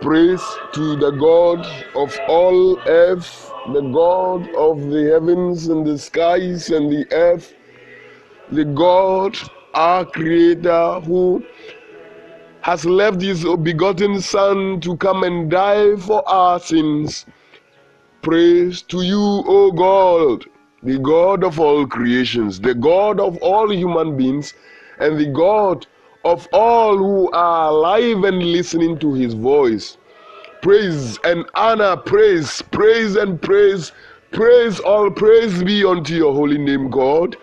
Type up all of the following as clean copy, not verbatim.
Praise to the God of all earth, the God of the heavens and the skies and the earth, the God, our Creator, who has left His begotten Son to come and die for our sins. Praise to you, O God, the God of all creations, the God of all human beings, and the God of all who are alive and listening to His voice. Praise and honor, praise and praise, all praise be unto your holy name, God,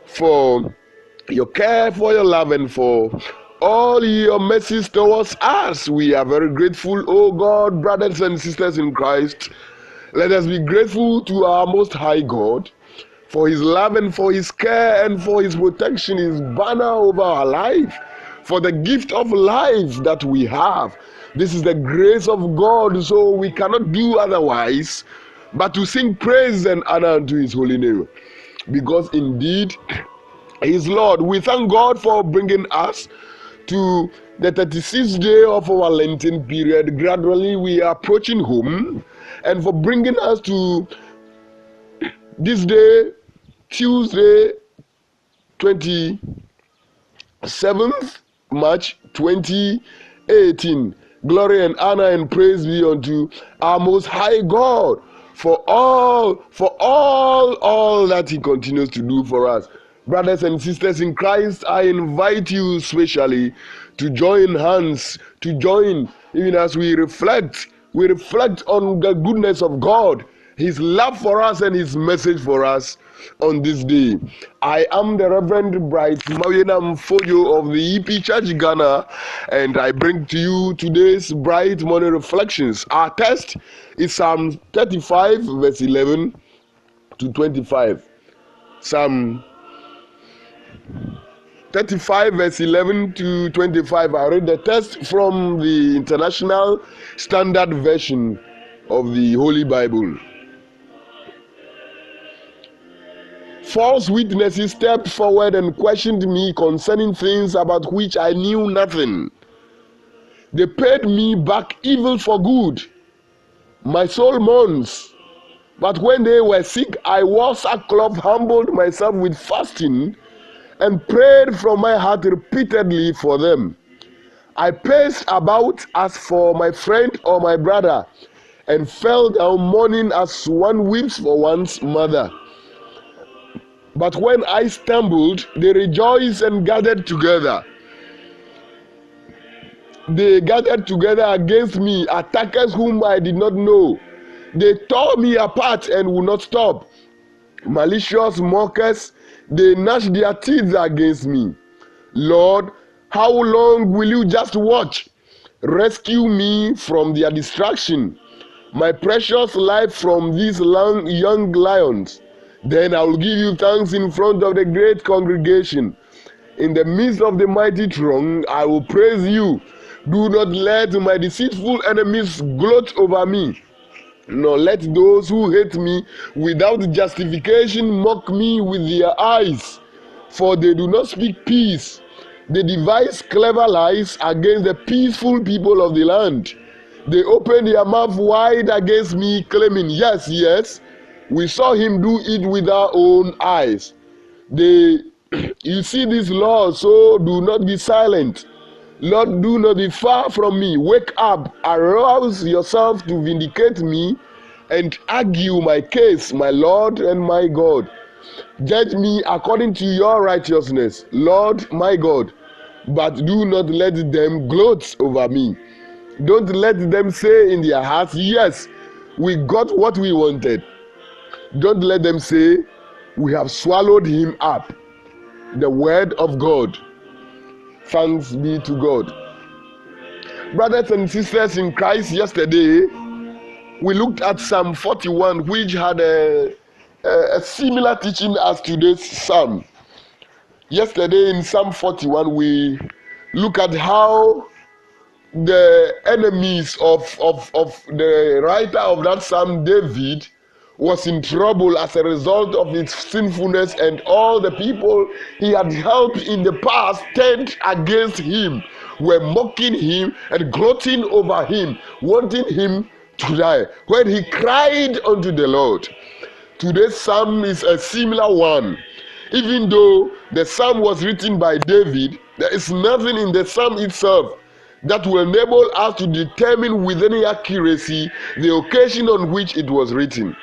for your care, for your love, and for all your mercies towards us. We are very grateful, oh God, brothers and sisters in Christ. Let us be grateful to our Most High God for His love and for His care and for His protection, His banner over our life, for the gift of life that we have. This is the grace of God, so we cannot do otherwise but to sing praise and honor unto His holy name, because indeed He is Lord. We thank God for bringing us to the 36th day of our Lenten period. Gradually we are approaching home, and for bringing us to this day, Tuesday, 27th March 2018. Glory and honor and praise be unto our Most High God for all that He continues to do for us. Brothers and sisters in Christ, I invite you specially to join hands, to join even as we reflect on the goodness of God, His love for us and His message for us on this day. I am the Reverend Bright Mawina Mfoyo of the EP Church Ghana, and I bring to you today's Bright Morning Reflections. Our text is Psalm 35 verse 11 to 25. Psalm 35 verse 11 to 25. I read the text from the International Standard Version of the Holy Bible. False witnesses stepped forward and questioned me concerning things about which I knew nothing. They paid me back evil for good. My soul mourns. But when they were sick, I wore sackcloth, humbled myself with fasting, and prayed from my heart repeatedly for them. I paced about as for my friend or my brother, and fell down mourning as one weeps for one's mother. But when I stumbled, they rejoiced and gathered together. They gathered together against me, attackers whom I did not know. They tore me apart and would not stop. Malicious mockers, they gnashed their teeth against me. Lord, how long will you just watch? Rescue me from their destruction, my precious life from these young lions. Then I will give you thanks in front of the great congregation. In the midst of the mighty throng, I will praise you. Do not let my deceitful enemies gloat over me, nor let those who hate me without justification mock me with their eyes. For they do not speak peace. They devise clever lies against the peaceful people of the land. They open their mouth wide against me, claiming, yes, we saw him do it with our own eyes. You see this, Lord, so do not be silent. Lord, do not be far from me. Wake up, arouse yourself to vindicate me and argue my case, my Lord and my God. Judge me according to your righteousness, Lord my God, but do not let them gloat over me. Don't let them say in their hearts, yes, we got what we wanted. Don't let them say, we have swallowed him up. The word of God. Thanks be to God. Brothers and sisters in Christ, yesterday we looked at Psalm 41, which had a similar teaching as today's Psalm. Yesterday in Psalm 41, we look at how the enemies of the writer of that Psalm, David, was in trouble as a result of his sinfulness, and all the people he had helped in the past turned against him were mocking him and gloating over him, wanting him to die, when he cried unto the Lord. Today's psalm is a similar one. Even though the psalm was written by David, there is nothing in the psalm itself that will enable us to determine with any accuracy the occasion on which it was written.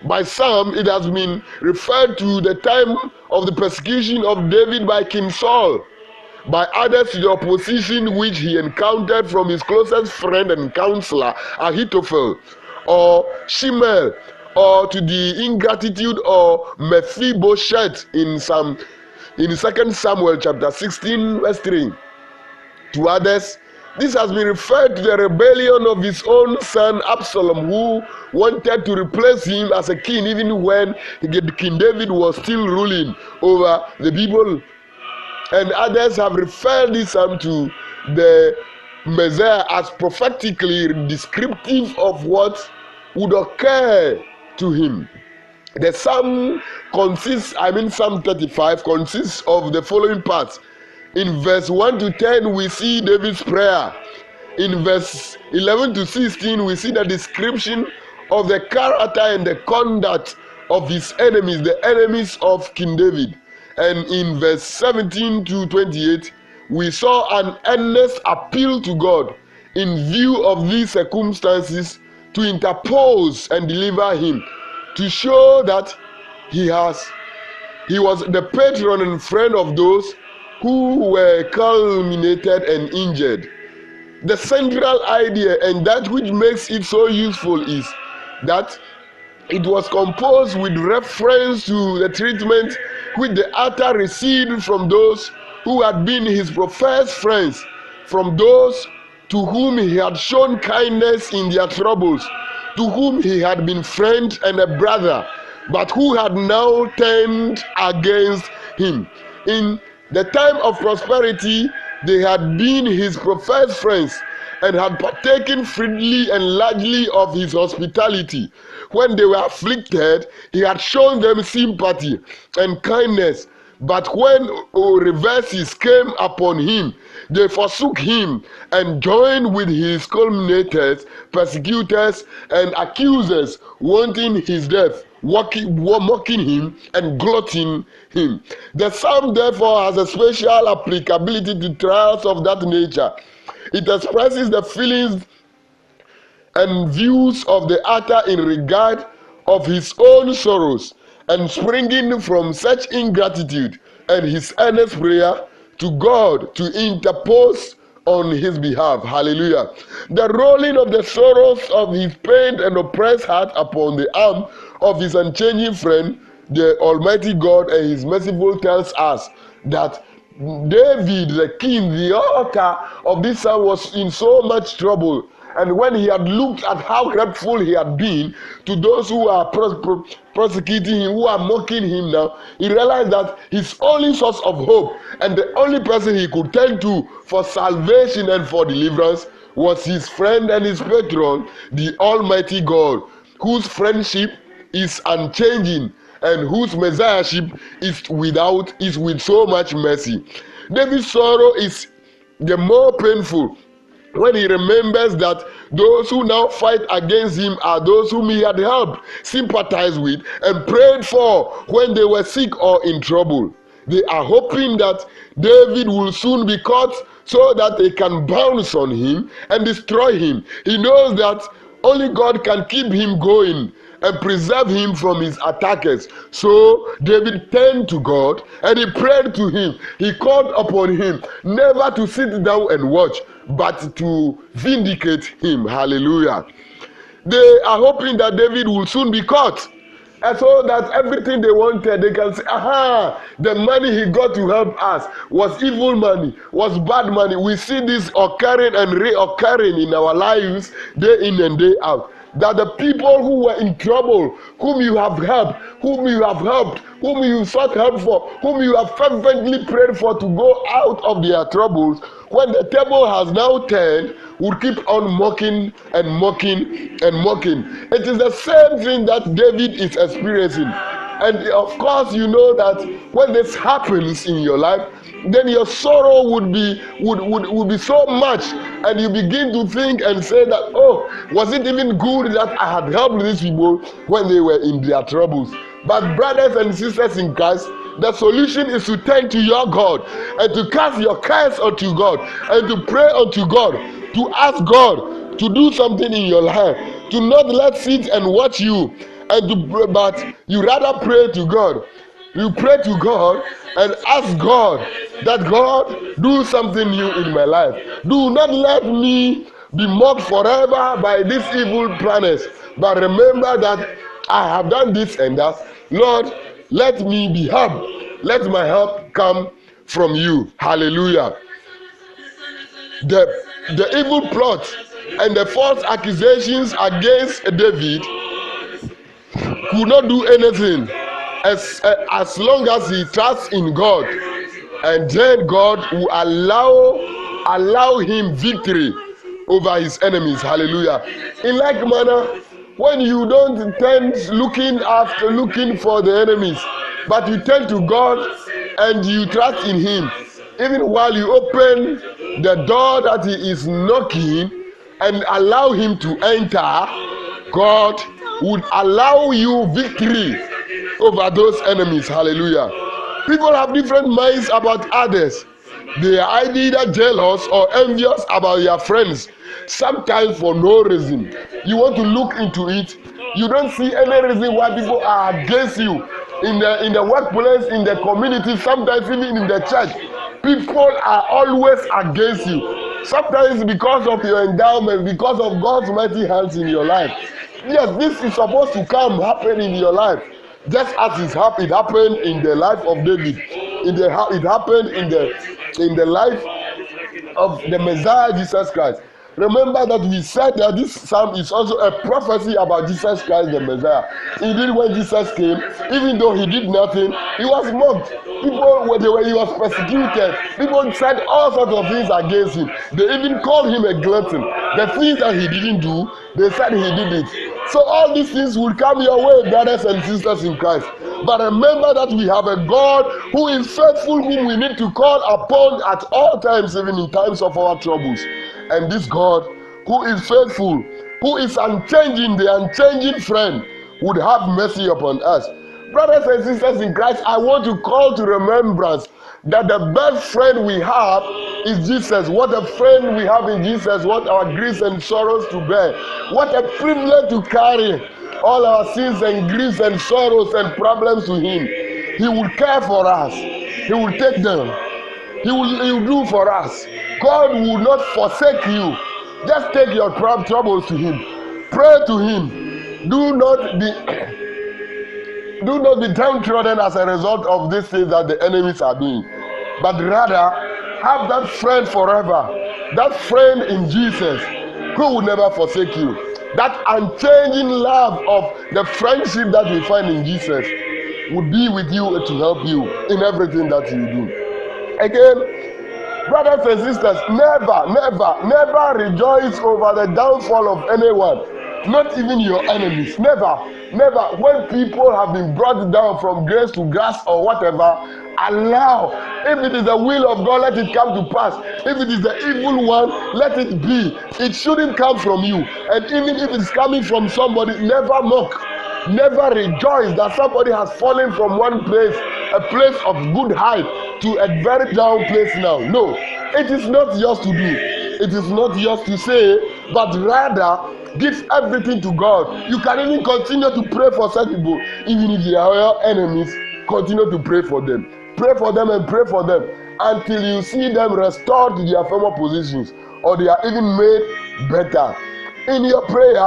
By some, it has been referred to the time of the persecution of David by King Saul. By others, to the opposition which he encountered from his closest friend and counselor Ahithophel, or Shimei, or to the ingratitude of Mephibosheth in 2 Samuel chapter 16 verse 3. To others, this has been referred to the rebellion of his own son Absalom, who wanted to replace him as a king even when King David was still ruling over the people. And others have referred this psalm to the Messiah as prophetically descriptive of what would occur to him. The psalm Psalm 35 consists of the following parts. In verse 1 to 10, we see David's prayer. In verse 11 to 16, we see the description of the character and the conduct of his enemies, the enemies of King David. And in verse 17 to 28, we saw an earnest appeal to God in view of these circumstances to interpose and deliver him, to show that he was the patron and friend of those who were calumniated and injured. The central idea, and that which makes it so useful, is that it was composed with reference to the treatment which the author received from those who had been his professed friends, from those to whom he had shown kindness in their troubles, to whom he had been friend and a brother, but who had now turned against him. In the time of prosperity, they had been his professed friends and had partaken freely and largely of his hospitality. When they were afflicted, he had shown them sympathy and kindness. But when reverses came upon him, they forsook him and joined with his calumniators, persecutors, and accusers, wanting his death, mocking him and gloating him. The psalm therefore has a special applicability to trials of that nature. It expresses the feelings and views of the author in regard of his own sorrows, and springing from such ingratitude and his earnest prayer to God to interpose on his behalf. Hallelujah. The rolling of the sorrows of his pained and oppressed heart upon the arm of his unchanging friend, the Almighty God, and his merciful, tells us that David, the king, the author of this psalm, was in so much trouble. And when he had looked at how grateful he had been to those who are persecuting him, who are mocking him now, he realized that his only source of hope and the only person he could turn to for salvation and for deliverance was his friend and his patron, the Almighty God, whose friendship is unchanging and whose messiahship is with so much mercy. David's sorrow is the more painful when he remembers that those who now fight against him are those whom he had helped, sympathized with, and prayed for when they were sick or in trouble. They are hoping that David will soon be caught so that they can bounce on him and destroy him. He knows that only God can keep him going and preserve him from his attackers. So David turned to God and he prayed to him. He called upon him never to sit down and watch, but to vindicate him. Hallelujah. They are hoping that David will soon be caught, and so that everything they wanted, they can say, aha, the money he got to help us was evil money, was bad money. We see this occurring and reoccurring in our lives day in and day out. That the people who were in trouble, whom you have helped, whom you sought help for, whom you have fervently prayed for to go out of their troubles, when the table has now turned, would keep on mocking and mocking and mocking. It is the same thing that David is experiencing. And of course, you know that when this happens in your life, then your sorrow would be so much, and you begin to think and say that, oh, was it even good that I had helped these people when they were in their troubles? But brothers and sisters in Christ, the solution is to turn to your God and to cast your cares unto God and to pray unto God, to ask God to do something in your life, to not let sit and watch you, but you rather pray to God. You pray to God and ask God that God do something new in my life. Do not let me be mocked forever by these evil planners, but remember that I have done this and that. Lord, let me be helped. Let my help come from you. Hallelujah. The evil plot and the false accusations against David could not do anything as long as he trusts in God, and then God will allow him victory over his enemies. Hallelujah. In like manner, when you don't tend looking for the enemies, but you turn to God and you trust in him, even while you open the door that he is knocking and allow him to enter, God would allow you victory over those enemies. Hallelujah. People have different minds about others. They are either jealous or envious about their friends, sometimes for no reason. You want to look into it, you don't see any reason why people are against you. In the workplace, in the community, sometimes even in the church, people are always against you. Sometimes because of your endowment, because of God's mighty hands in your life. Yes, this is supposed to happen in your life, just as it happened in the life of David. It happened in the life of the Messiah Jesus Christ. Remember that we said that this psalm is also a prophecy about Jesus Christ the Messiah. Indeed, when Jesus came, even though he did nothing, he was mocked. He was persecuted. People said all sorts of things against him. They even called him a glutton. The things that he didn't do, they said he did it. So all these things will come your way, brothers and sisters in Christ. But remember that we have a God who is faithful, whom we need to call upon at all times, even in times of our troubles. And this God who is faithful, who is unchanging, the unchanging friend, would have mercy upon us. Brothers and sisters in Christ, I want to call to remembrance that the best friend we have is Jesus. What a friend we have in Jesus. What our griefs and sorrows to bear. What a privilege to carry all our sins and griefs and sorrows and problems to him. He will care for us. He will take them. He will do for us. God will not forsake you. Just take your troubles to him. Pray to him. Do not be downtrodden as a result of these things that the enemies are doing, but rather have that friend forever, that friend in Jesus who will never forsake you. That unchanging love of the friendship that we find in Jesus will be with you to help you in everything that you do. Again, brothers and sisters, never rejoice over the downfall of anyone, not even your enemies. Never. When people have been brought down from grace to grass or whatever, allow. If it is the will of God, let it come to pass. If it is the evil one, let it be. It shouldn't come from you. And even if it's coming from somebody, never mock. Never rejoice that somebody has fallen from one place, a place of good height, to a very down place now. No, it is not yours to do. It is not yours to say, but rather give everything to God. You can even continue to pray for such people, even if they are your enemies. Continue to pray for them. Pray for them and pray for them until you see them restored to their former positions, or they are even made better. In your prayer,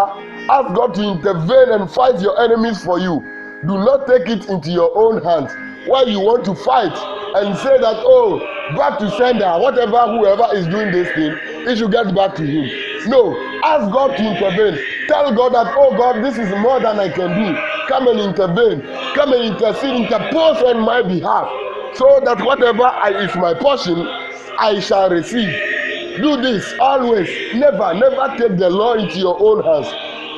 ask God to intervene and fight your enemies for you. Do not take it into your own hands. While you want to fight and say that, oh, back to sender, whoever is doing this thing, it should get back to him. No, ask God to intervene. Tell God that, oh God, this is more than I can do. Come and intervene. Come and intercede, interpose on my behalf, so that whatever is my portion, I shall receive. Do this always. Never take the law into your own hands.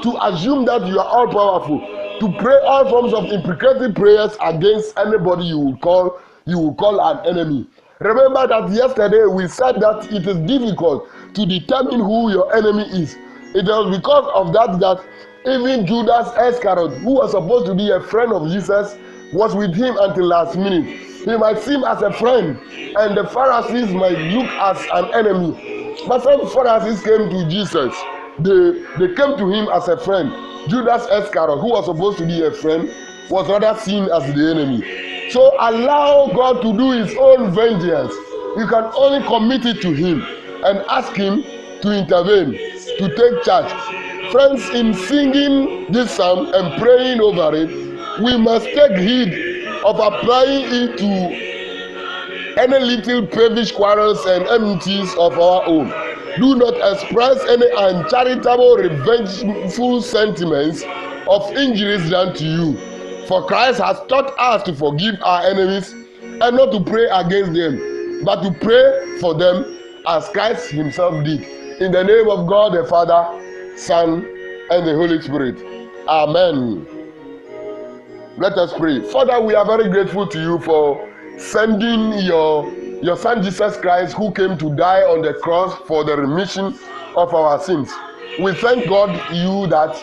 To assume that you are all powerful. to pray all forms of imprecating prayers against anybody you will call an enemy. Remember that yesterday we said that it is difficult to determine who your enemy is. It was because of that even Judas Iscariot, who was supposed to be a friend of Jesus, was with him until last minute. He might seem as a friend, and the Pharisees might look as an enemy. But some Pharisees came to Jesus. They came to him as a friend. Judas Iscariot, who was supposed to be a friend, was rather seen as the enemy. So allow God to do his own vengeance. You can only commit it to him and ask him to intervene, to take charge. Friends, in singing this psalm and praying over it, we must take heed of applying it to any little peevish quarrels and enmities of our own. Do not express any uncharitable, revengeful sentiments of injuries done to you. For Christ has taught us to forgive our enemies and not to pray against them, but to pray for them as Christ himself did. In the name of God the Father, Son, and the Holy Spirit. Amen. Let us pray. Father, we are very grateful to you for sending your Son Jesus Christ, who came to die on the cross for the remission of our sins. We thank God you that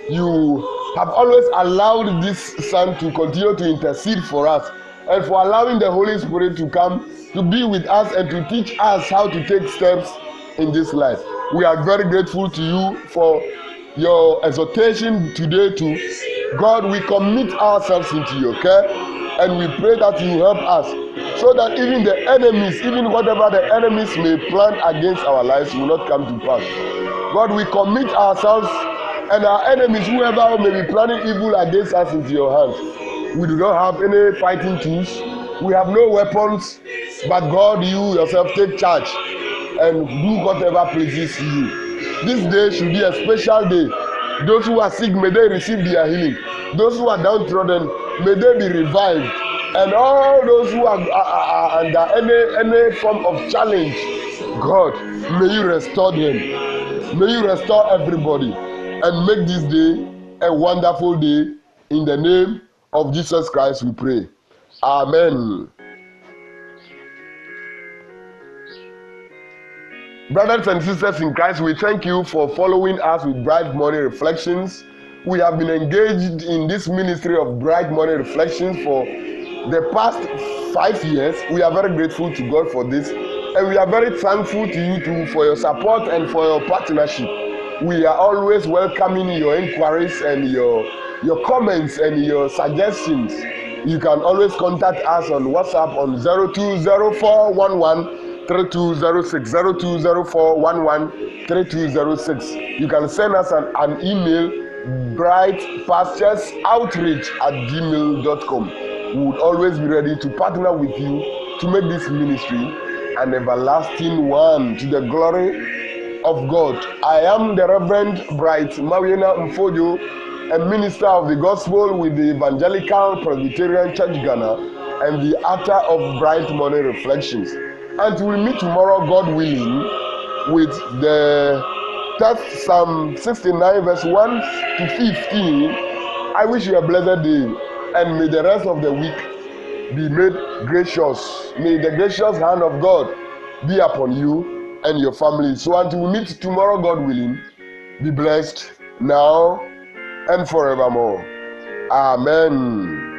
you have always allowed this Son to continue to intercede for us, and for allowing the Holy Spirit to come to be with us and to teach us how to take steps in this life. We are very grateful to you for your exhortation today to God. We commit ourselves into your care, and we pray that you help us so that even the enemies, even whatever the enemies may plan against our lives, will not come to pass. God, we commit ourselves and our enemies, whoever may be planning evil against us, into your hands. We do not have any fighting tools. We have no weapons, but God, you yourself take charge and do whatever pleases you. This day should be a special day. Those who are sick, may they receive their healing. Those who are downtrodden, may they be revived. And all those who are under any form of challenge, God, may you restore them. May you restore everybody and make this day a wonderful day. In the name of Jesus Christ we pray. Amen. Brothers and sisters in Christ, we thank you for following us with Bright Morning Reflections. We have been engaged in this ministry of Bright Morning Reflections for the past 5 years. We are very grateful to God for this, and we are very thankful to you too for your support and for your partnership. We are always welcoming your inquiries and your comments and your suggestions. You can always contact us on WhatsApp on 020411 3206 0204113206. You can send us an email, brightpasturesoutreach@gmail.com. We would always be ready to partner with you to make this ministry an everlasting one to the glory of God. I am the Reverend Bright Mawina Mfojo, a minister of the gospel with the Evangelical Presbyterian Church Ghana and the author of Bright Morning Reflections. And we'll meet tomorrow, God willing, with the text Psalm 69 verse 1 to 15. I wish you a blessed day, and may the rest of the week be made gracious. May the gracious hand of God be upon you and your family. So until we meet tomorrow, God willing, be blessed now and forevermore. Amen.